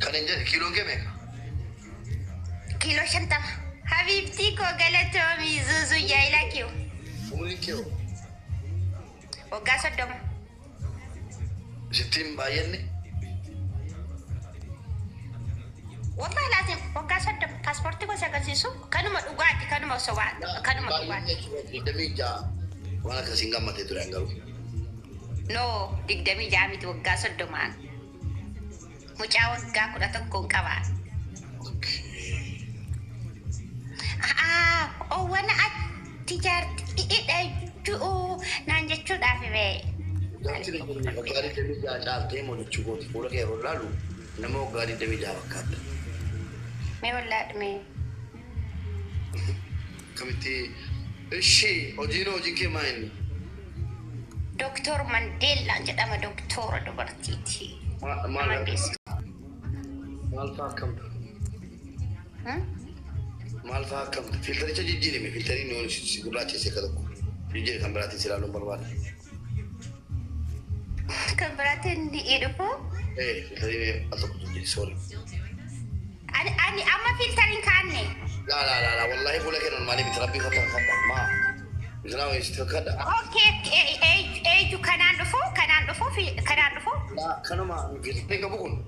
كان ينجح كيلو كم؟ كيلو شنطة حبيبتي كوغلتومي زوزو جايلاكيو عمري كيلو وقاسة دوم 60 بايني والله لازم وقاسة دوم باسبورتي وساقسيسو كانوا مدوغاتي كانوا مسوات كانوا مدوغاتي دمي جا وانا كسينغا ما تدري انغلو نو دمي جامي وقاسة دومان مجاوز غاكو داتكو كبا وانا تجارت جو نانجتشو دافي بي جاتي نقول غاري دمي جا دالتي مو نچوغو فولا كيرو لالو نمو غاري دمي جا وكات مي ولا مي كمتي الشي اوجينو اوجيكي ماين دكتور مانديلا جدama دكتور دبرتيتي مالفا كم مالفا كم فلتري تجي جيني مي فلتري نو سيغلاتي سيكدكو يجي كم براتي سيلالو برباد كم براتي دي ادفو ايه فلتري اتوك جي سوري أنا أما فلترين كاني لا والله يقول لك إنه مالي بتربي خطأ ما مثلا يستفكر أوكي إيه جو كان عنده لا كانوا ما فلترين كابون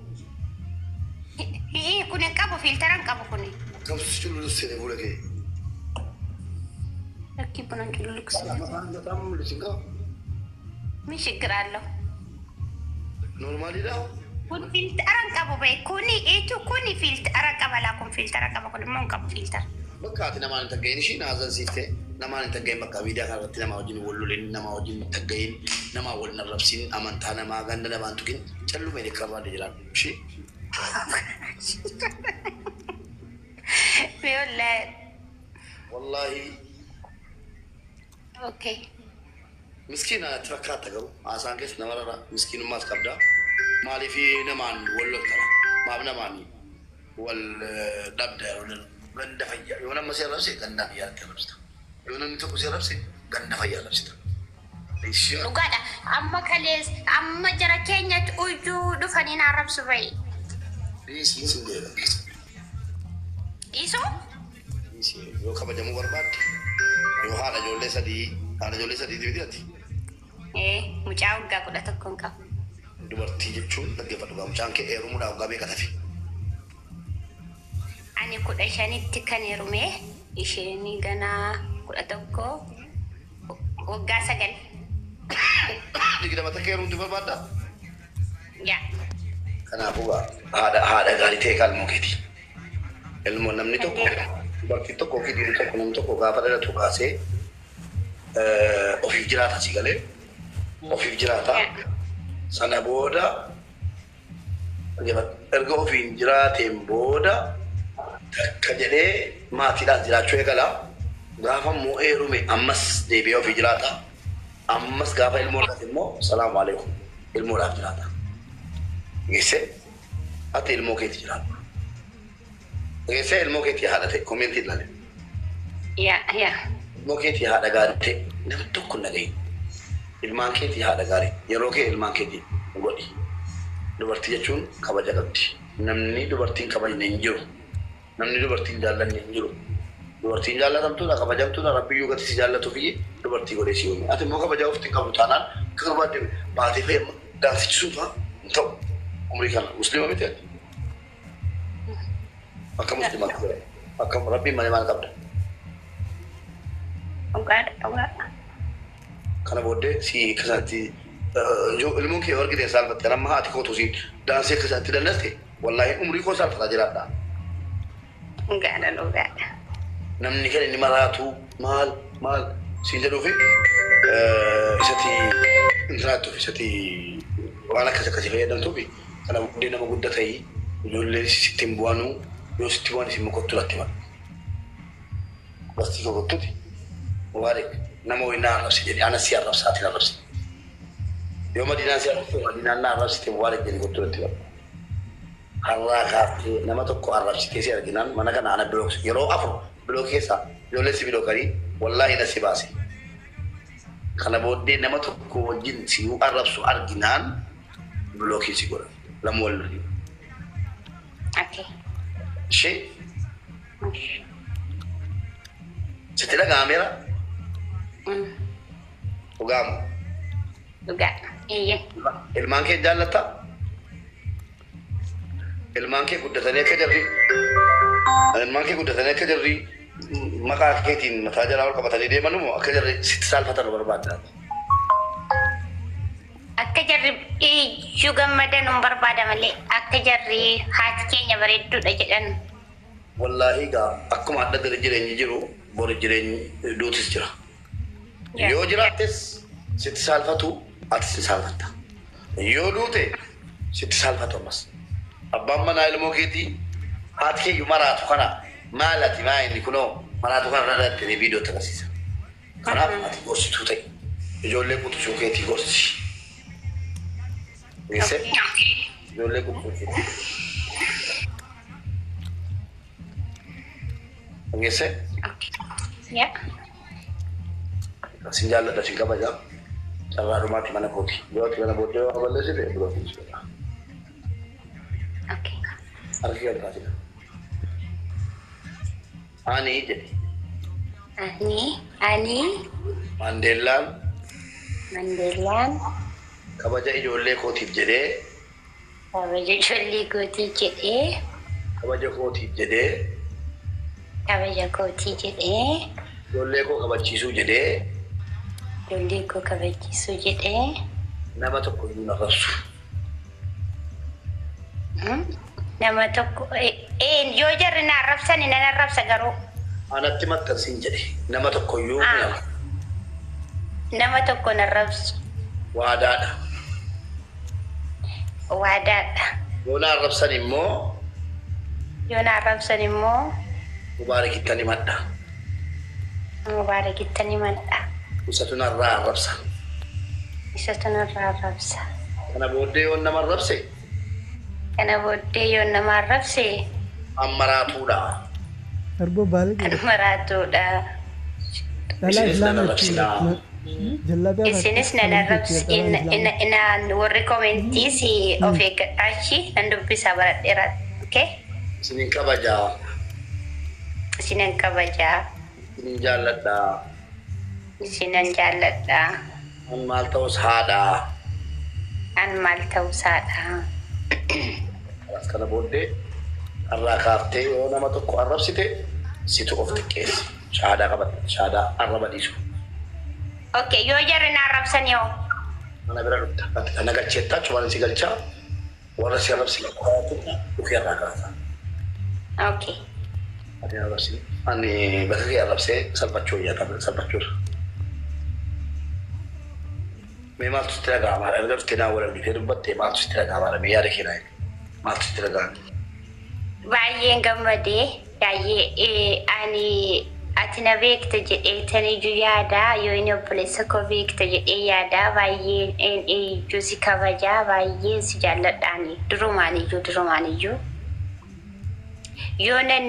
إيه كنا كابو فلتران كابو كوني كم سجل لسه يقول لك إيه لكن بنقول لك ما تام لسه مش يقرأ نورمالي لا كون فلتران كابو بي كوني إيه جو كوني فلتران كابو لا كون فلتران كابو كوني مون كابو فلتر بكاتي نمان تجين شيء نازل سيفته نمان تجين بكا فيديو كارت نما وجين ولولين نما وجين تجين نما ولنا ربسين أمان تانا ما عندنا بانتوكين چلو ميري كبار دجلان شيء والله اوكي مسكينة تركات تقول عشان كيس نمرة مسكين ما تكبدا مالي في نمان ولا ترى ما بنماني والدبدة ولا غندا فيا يونا ما سير رأسي غندا فيا تلبسته يونا نتوكو سير رأسي غندا فيا لبسته إيش لقادا أما كليس أما جرا كينيا توجو دفنين عرب سبعي إيش إيشو يو كم جمو برباد يو هذا جولة سدي دي إيه مجاوب كا كودا تكون كا dubartii jechuun dhaggeeffatu mucaan kee heerumuudhaaf gabee katafe. Ani kudha shanitti kan heerume isheen ganaa 11 waggaa 9. Digdama takka heerumti barbaadda? Yaa. Kanaafuu haadha gaarii ta'e kalmoo keeti. Ilmoon namni tokko dubartii tokkoo fi dhiirri tokko namni tokko gaafa dhalatu kaasee ofiif jiraata si galee ofiif jiraata. Sana booda erga ofiin jiraateen booda takka jedhee maatiidhaan jiraachuu eegala. Gaafa immoo heerume ammas deebi'ee ofii jiraata. Ammas gaafa ilmoodhaaf immoo salaamu alaikum ilmoodhaaf jiraata. Geessee ati ilmoo keetti jiraata. Geessee ilmoo keetti haadha ta'e koomeentii ilaale. Yaa. Ilmoo keetti haadha gaarii ta'e namni tokko nagayi. Ilmaan keetti haadha gaarii yeroo kee ilmaan keetti godhi. Dubartii jechuun kabaja qabdi. Namni dubartiin kabajne hin jiru. Namni dubartiin jaallanne hin jiru. Dubartiin jaallatamtuudha kabajamtuudha rabbiyyuu gati si jaallatu fi dubartii godhee si uume. Ati immoo kabajaa oftiin qabu taanaan akka barbaadde baatee fayyama daansichisuuf hin ta'u. Umrii kana musliima miti ati. Akka musliimaa qabda. Akka rabbiin malee maal qabda. Dhugaadha. Kana booddee si kasatti ilmuun kee argite saalfatte amma haati kootu si daansee kasatti dandaste wallahi umrii koo saalfataa jiraadha. Dhugaadha. Namni kan inni maraatu maal si jedhuufi isatti intiraattuuf isatti waan akkasii fayyadamtuufi kana booddee nama guddaa ta'ii ijoollee sitti hin bu'anuu yoo sitti bu'an isin mukottu latti mala. Bastii kokottuti waare nama wayna arrabsi jedhe ana si arrabsaati arrabsi. Yoo madinaan si arrabsi madinaan na arrabsite waare jedhe kottu latti mala. Har'aa kaafte nama tokko arrabsitee si arginaan mana kana ana bilooksu yeroo afur biloo keessa ijoollee si bilookanii wallahi na si baase. Kana booddee nama tokko wajjin si arrabsu arginaan bilookii si godha. لم ولدي اوكي شيء ستلا كاميرا وقام وقام ايه المانكي جالتا المانكي قد ثانية كجري المانكي قد ثانية كجري ما كيتين متاجر أول كبتالي دي منو كجري 6 سال فترة برباد أكجري إيه شو قمدن برباد ملي أكجري هات كينيا بريدو دجدن والله كا أكم هذا درجين يجرو برجين دوتس جرا يو جراتس 6 سال فتو 6 سال فتا يو دوتي 6 سال فتو بس أبام من علمو كيتي هات كي يمرات خنا مالتي ما إني كنو مرات خنا رأيت تري فيديو تكسيس خنا هات كورس توتي يجول لك وتشوف كيتي كورس يسه يجول لك وتشوف يسه يا sinjala da singa baja cara rumah di mana boti buat mana boti awalnya sih deh belum bisa oke arti apa sih ani jadi ani Mandelan kabaja ijolle kotip jede kabaja koti jede ijolle ko kabachisu jede nama tokko na rasu nama tokko yo jarri na rabsani na rabsa garo anatti makkasin jede nama tokko yo nama tokko na rabsu wadada yona rabsani mo mubarakitani madda usatuna rabsa kana bodde on nama rabse amaratuda arbo balik amaratuda isinis na rabs in warri commenti si ofek achi nandu bisa barat erat okay sinin kabaja sinan jalada an maltaus hada kana bodde arra kafte yo nama tokko arrabsite situ of tikes shahada arraba disu okay yo jarri na rabsan yo mana berarti ana gacetta cuma si galcha wala si arabsi ko ya rakata okay ada arabsi ani bagi arabsi salpacho ya tabel salpacho memang sudah gambar agar tidak boleh dihirubat memang sudah gambar biar kira memang sudah gambar bayi gamade yayi ani atina vekta jede tani juyada yo ino polisa ko vekta jede yada bayi jusi kabaja bayi sijaladani durumani ju yonan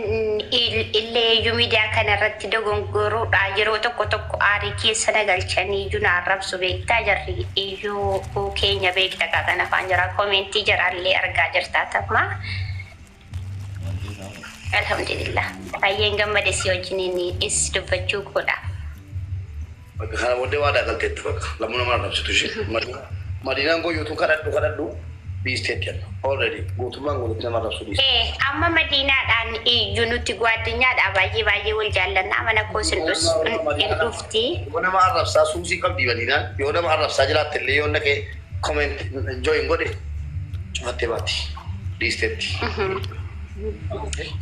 ille yumida kana ratti dogon goro da yero tokko ari kesa galchani juna rabsu vekta jarri yo ko kenya vekta kana fanjara commenti jaralle arga jarta tamma alhamdulillah ayeng gamade si ojini is dubachu koda kana bodde wada galte trok lamuna mara rabsu tushi madina go yotu kadadu bi state already go to mango to mara rabsu amma madina dan junuti gwadinya da baye wal jallanna mana ko sun dufti wona ma rabsa susi kam dibalina yona ma rabsa jala telle yona ke comment join gode chumate bati di state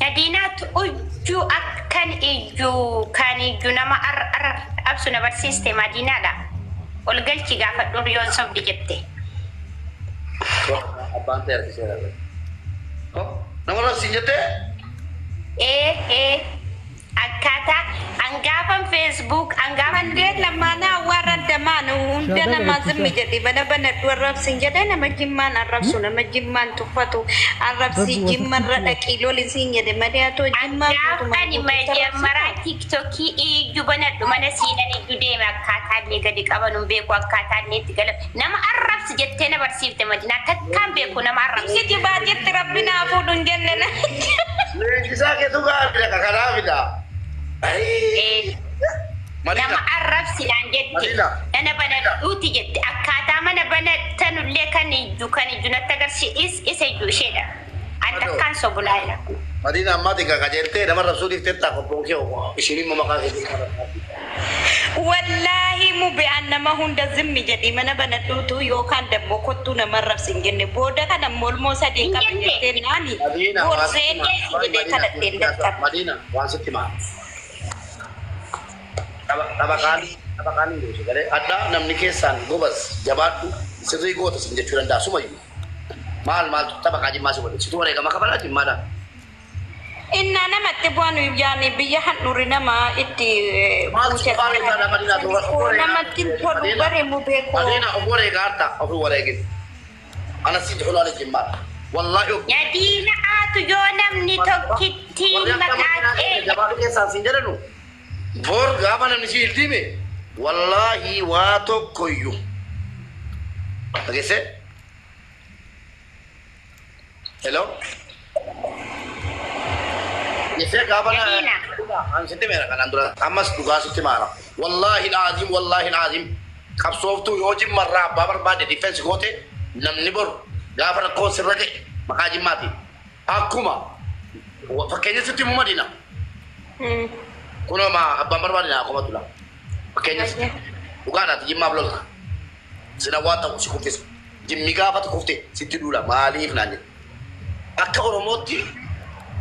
Nadina uju akan iju nama absuna bar sistem adina da olgal ci gafa dur yon sob di jette abante ar kisera oh nama sinjete akata anggapan Facebook anggapan dia lamana waran damanu undana mazmi jadi bana dwarab sinjada na majimman arab suna majimman tufatu arab si jimman rada kilo lisinja de mariato jimman ani mara TikTok jubana dumana sina ni jude makata le gadi kabanum be ko akata ne tigala nama arab arrabs jettee na barsiifte Madina takkaan beeku nama arrabs Siti bajetti rabbina fuudhuun jennena. Leenjisaa keetu gaariidha kakanaafidha. nama arrabsidhaan jetti nana bana dhuuti jetti akkaataa mana bana tanullee kan ijju natti agarsiis isa ijju isheedha an takkaan sobulaayla Madina ammaatiin kakajeeltee nama rabsuu dhiiftee taa qophoon kee ishiniin maqaa keetii Wallahi mubi'an nama hunda zimmi jedhi mana bana dhuutu yookaan dammoo kottuu nama rabsin jenne booda kana molmoo sadii qabu jettee naani borsee jedhee kadhatteen dalqabu. Madina waan sitti maa Tabakaanii gosa galee addaa namni keessaan gobas jabaadhu sirrii goota sin jechuu danda'a sumayyuu maal tabakaa jimmaa si godhe situ wareegama kabalaa jimmaadha. Inna namatti bu'aan yaani biyya handhuuri nama itti namatti tolu bareemu beeku. Madina of wareegaa harta of wareegin ana si jehulaa ala jimmaadha wallahi. Yadiina aatu yoo namni tokkittiin maqaaqee. Jabaadhu keessaan sin jedhanu. Bor gaafa namni si iltiime wallahi waa tokkoyyuu dhageesse hello yese gaafa an sitti meera kanan dura ammas dhugaa sitti maara wallahi alazim qabsooftuu yoo jimmarraa abbaa barbaade difeensi goote namni bor gaafa rakkoo sirra ga'e maqaa jimmaati akkuma fakkeenya sitti mu Madina kuno ma abban barbaade na kuma tula kenya uganda jimma blog sina wata ko sikufte jimmi ga fata kufte sitti dula malif nanye akka oromoti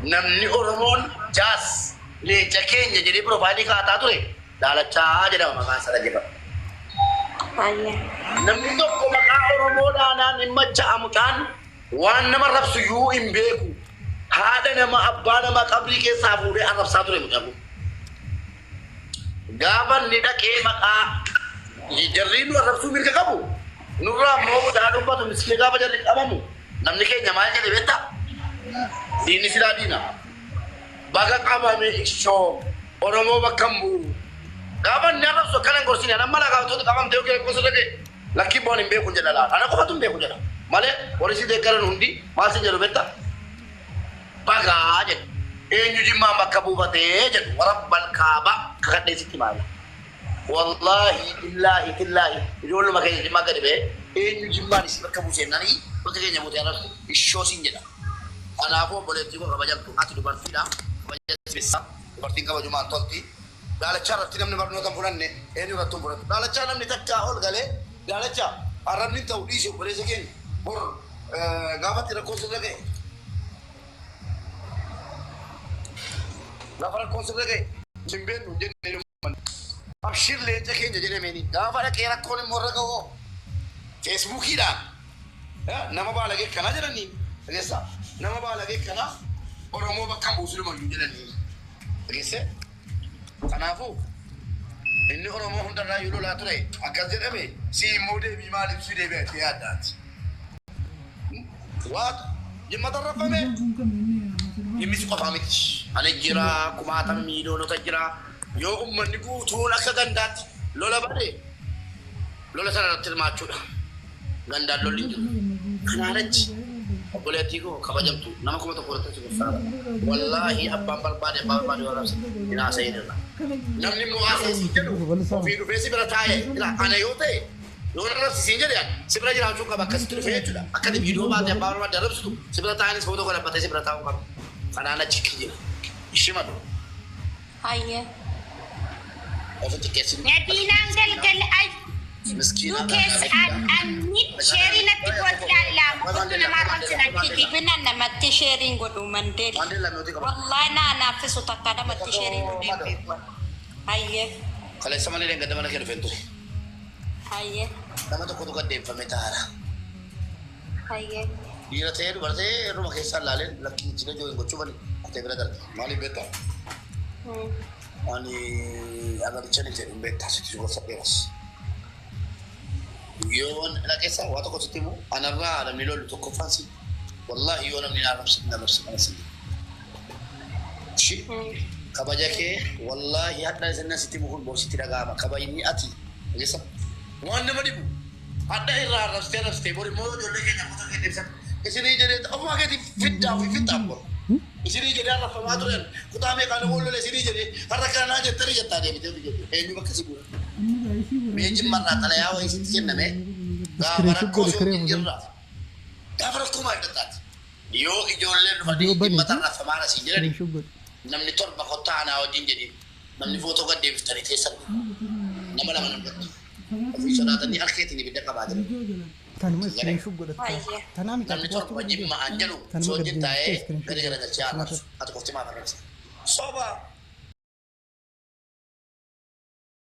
namni oromon jas le jakenya jadi profile ka ta ture dala cha jada maka sara jeba Ayya. namni tokko maka oromo dana nimma jaamutan wan nama rabsu yu imbeku hada nama abbana ma qabri ke sabude arab sature mutabu Gaban ni dhaqee maqaa jarriinu arrabsuu mirga qabu nurraa immoo daa dubbatu miskee gaafa jarri qabamu namni keenya maal jedhe beektaa diinni silaa diina baga qabame ishoo oromoo bakka hin bu'u gaafa inni arrabsu akkanan gorsine anamma lagaaftoota qabamtee yookiin gosa dhaqee lakkii boon hin beeku jedha laata ana qofatu hin beeku jedha malee warri deeggaran hundi maal sin jedhu beektaa bagaa jedhu eenyu jimmaan bakka buufatee jedhu warabbal kaaba kakadhee sitti maala wallahi billahi ijoollu makee jimmaa gadi bee eenyu jimmaan isi bakka buusennanii bakka keenya buutee arabsu ishoo sin jedha kanaafuu obboleettii koo kabajamtu ati dubartiidha kabajamtu dubartiin kabajumaan tolti daalachaa irratti namni barnootaan fudhanne eenyu irratti hin fudhatu daalachaa namni takkaa ol galee daalachaa arrabni ta'u dhiisee obboleessa keenya bor gaafatti rakkoo sirra ga'e gaafa rakkoon sirra ga'e jimbeen nu jennee abshir leenca keenya jedhameni gaafa dhaqee rakkoon immoo irra ga'oo feesbuukiidhaan nama baalagee kanaa jedhanii dhageessa nama baalagee kanaa oromoo bakka buusu dhumayyuu jedhanii dhageesse kanaafuu inni oromoo hundarraa yoo lolaa ture akkas jedhame si immoo deebii maaliif si deebi'ate yaaddaati waat jimmata rafame Imisi qofa miti ani jira kumaatan miiliyoonota jira yoo ummanni guutuun akka gandaatti lola bade lola sana irratti hirmaachuudha gandaan lolli jiru kanaarratti obboleettii koo kabajamtu nama kuma tokko irratti sibisaadha wallahi abbaan barbaade warabsa hin haasa'inirra namni immoo haasa'isi jedhu ofii dhufee si bira taa'e ana yoo ta'e yoo rabsisiin jedhe si bira jiraachuu qaba akkasitti dhufee jechuudha akkati viidiyoo baate abbaa barbaade rabsitu si bira taa'anis footoo godhatee si bira taa'uu qaba kanana chikijira ishimadu Ayya. ofiti kesin Nadiinaan galgal ay dukees annin sheerii natti kooti laalaamu kottu namaa ramsinan Kitibinan namatti sharing godhu mandel. mandela moti kaba Wallahi na nafisu takka namatti sharing godhu beeku. Ayya. kala samane le gadamana kelo fento Ayya. nama to kodu gadde fame taara Ayya. dira teeru barte ruma kessa lalen lakki jina jo gochu bani ate bira dar mali beta ani agar chani te beta situ go saberas yon la kessa wato ko timu anarra adam ni lolu to ko fansi wallahi yon ni nafsi shi kabajake wallahi hadda sanna sitimu hul bo sitira gaba kabayni ati yesa wanda madibu Ada irraa rastee bori moo ijoollee keenya kutaa keenya ibsan. Isinii jedhee ofuma keetii fiddaa fi fiddaa bor. Isinii jedhee arrafamaa turan kutaa meeqaan immoo lolee isinii jedhee har'a kanaa jettanii jettaa deemtee jedhee eenyu bakka si bu'e. Mee jimmarraa xalayaa wayii sitti kenname gaafa rakkoo sun jirra. Gaafa rakkoo maal dhaqaati. Yoo ijoolleen dhufanii dhimma tarrafamaa asiin jedhani namni torba kottaa anaa wajjin jedhin namni footoo gad deebiftanii teessan nama lama namatti. Ofii sodaatanii harkeetiin ibidda qabaa jiran. Kanuma iskiriinshuu godhatte. Tanaan namni torba jimma an jedhu soo jin taa'ee gadi garagalchee haarabsu ati qofti maaf arrabsa. Soba